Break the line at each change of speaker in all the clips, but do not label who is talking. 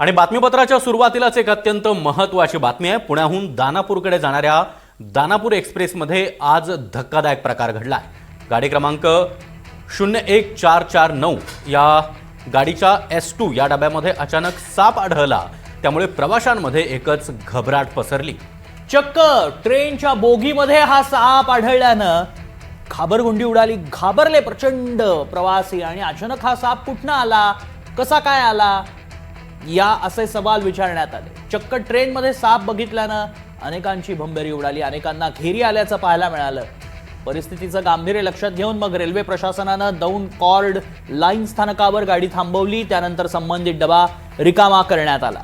आणि बातमीपत्राच्या सुरुवातीलाच एक अत्यंत महत्त्वाची बातमी आहे। पुण्याहून दानापूरकडे जाणाऱ्या दानापूर एक्सप्रेसमध्ये आज धक्कादायक प्रकार घडलाय। गाडी क्रमांक 01449 या गाडीच्या S2 या डब्यामध्ये अचानक साप आढळला। त्यामुळे प्रवाशांमध्ये एकच घबराट पसरली।
चक्क ट्रेनच्या बोगीमध्ये हा साप आढळल्यानं घाबरगुंडी उडाली। घाबरले प्रचंड प्रवासी आणि अचानक हा साप कुठनं आला, कसा काय आला, या असे सवाल विचारण्यात आले। चक्क ट्रेनमध्ये साप बघितल्यानं अनेकांची भंबेरी उडाली, अनेकांना घेरी आल्याचं पाहायला मिळालं। परिस्थितीचं गांभीर्य लक्षात घेऊन मग रेल्वे प्रशासनानं दौंड कॉर्ड लाईन स्थानकावर गाडी थांबवली। त्यानंतर संबंधित डबा रिकामा करण्यात आला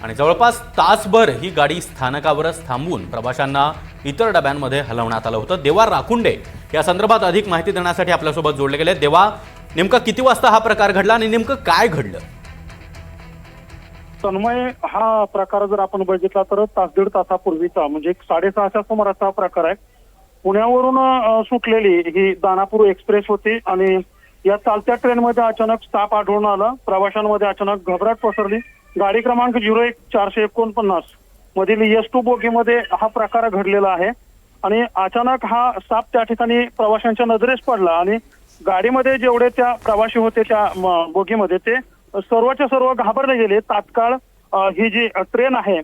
आणि जवळपास तासभर ही गाडी स्थानकावरच थांबवून प्रवाशांना इतर डब्यांमध्ये हलवण्यात आलं होतं। देवा राखुंडे या संदर्भात अधिक माहिती देण्यासाठी आपल्यासोबत जोडले गेले। देवा, नेमका किती वाजता हा प्रकार घडला आणि नेमकं काय घडलं?
तन्मय, हा प्रकार जर आपण बघितला तर तास दीड तासापूर्वीचा म्हणजे 6:30च्या सुमाराचा प्रकार आहे। पुण्यावरून सुटलेली ही दानापूर एक्सप्रेस होती आणि या चालत्या ट्रेनमध्ये अचानक साप आढळून आला। प्रवाशांमध्ये अचानक घबराट पसरली। गाडी क्रमांक 01449 मधील S2 बोगीमध्ये हा प्रकार घडलेला आहे आणि अचानक हा साप त्या ठिकाणी प्रवाशांच्या नजरेस पडला आणि गाडीमध्ये जेवढे त्या प्रवासी होते त्या बोगीमध्ये ते सर्वच्या सर्व घाबरले गेले। तात्काळ ही जी ट्रेन आहे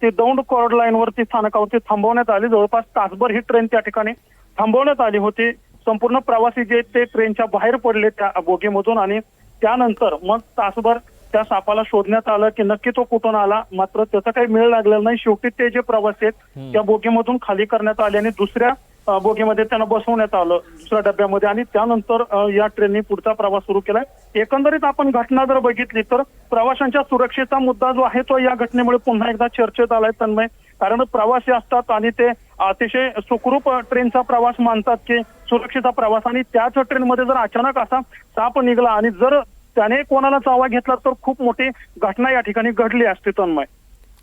ती दौंड कॉर्ड लाईनवरती स्थानकावरती थांबवण्यात आली। जवळपास तासभर ही ट्रेन त्या ठिकाणी थांबवण्यात आली होती। संपूर्ण प्रवासी जे ते ट्रेनच्या बाहेर पडले त्या बोगीमधून आणि त्यानंतर मग तासभर त्या सापाला शोधण्यात आलं की नक्की तो कुठून आला, मात्र त्याचा काही मेळ लागलेला नाही। शेवटी ते जे प्रवासी आहेत त्या बोगीमधून खाली करण्यात आले आणि दुसऱ्या बोगीमध्ये त्यांना बसवण्यात आलं, दुसऱ्या डब्यामध्ये, आणि त्यानंतर या ट्रेनने पुढचा प्रवास सुरू केलाय। एकंदरीत आपण घटना जर बघितली तर प्रवाशांच्या सुरक्षेचा मुद्दा जो आहे तो या घटनेमुळे पुन्हा एकदा चर्चेत आलाय तन्मय। कारण प्रवासी असतात आणि ते अतिशय सुखरूप ट्रेनचा प्रवास मानतात की सुरक्षेचा प्रवास, आणि त्याच ट्रेनमध्ये जर अचानक असा साप निघाला आणि जर त्याने कोणाला चावा घेतला तर खूप मोठी घटना या ठिकाणी घडली असते तन्मय।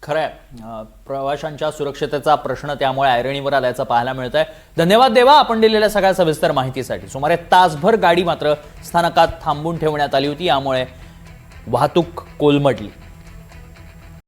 खरंय, प्रवाशांच्या सुरक्षतेचा प्रश्न त्यामुळे ऐरणीवर आल्याचं पाहायला मिळत आहे। धन्यवाद देवा, आपण दिलेल्या सगळ्या सविस्तर माहितीसाठी। सुमारे तासभर गाडी मात्र स्थानकात थांबून ठेवण्यात आली होती, यामुळे वाहतूक कोलमडली।